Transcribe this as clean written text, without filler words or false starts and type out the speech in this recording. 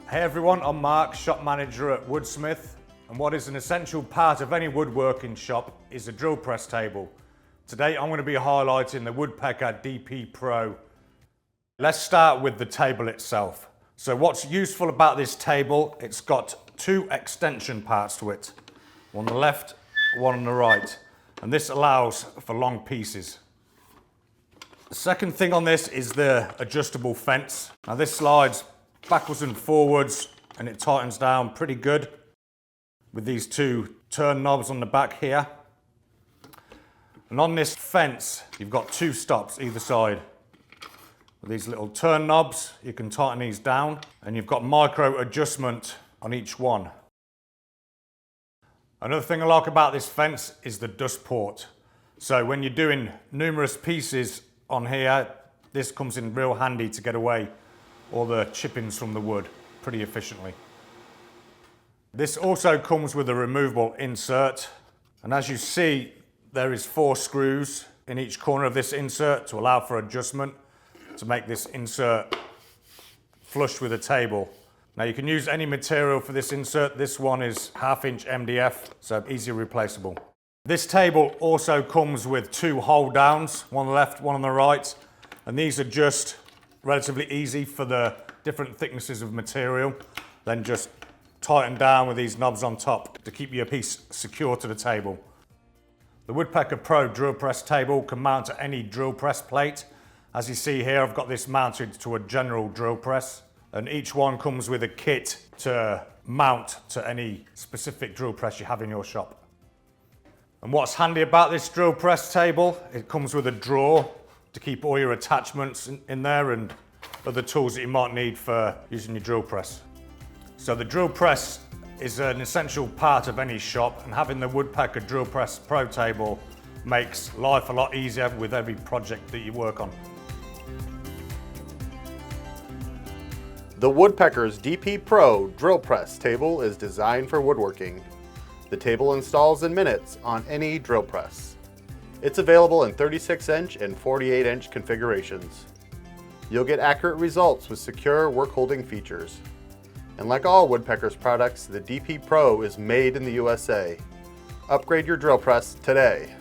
Hey everyone, I'm Mark, shop manager at Woodsmith, and what is an essential part of any woodworking shop is a drill press table. Today I'm going to be highlighting the Woodpecker DP Pro. Let's start with the table itself. So what's useful about this table, it's got two extension parts to it. One on the left, one on the right, and this allows for long pieces. The second thing on this is the adjustable fence. Now this slides backwards and forwards and it tightens down pretty good with these two turn knobs on the back here. And on this fence you've got two stops either side. With these little turn knobs you can tighten these down, and you've got micro adjustment on each one. Another thing I like about this fence is the dust port. So when you're doing numerous pieces on here, this comes in real handy to get away all the chippings from the wood pretty efficiently. This also comes with a removable insert, and as you see there is 4 screws in each corner of this insert to allow for adjustment to make this insert flush with the table. Now you can use any material for this insert. This one is 1/2 inch MDF, so easily replaceable. This table also comes with 2 hold downs, one on the left, one on the right, and these are just relatively easy for the different thicknesses of material. Then just tighten down with these knobs on top to keep your piece secure to the table. The Woodpecker Pro drill press table can mount to any drill press plate. As you see here, I've got this mounted to a general drill press, and each one comes with a kit to mount to any specific drill press you have in your shop. And what's handy about this drill press table, it comes with a drawer to keep all your attachments in there and other tools that you might need for using your drill press. So the drill press is an essential part of any shop, and having the Woodpecker Drill Press Pro table makes life a lot easier with every project that you work on. The Woodpeckers DP Pro drill press table is designed for woodworking. The table installs in minutes on any drill press. It's available in 36-inch and 48-inch configurations. You'll get accurate results with secure work-holding features. And like all Woodpeckers products, the DP Pro is made in the USA. Upgrade your drill press today.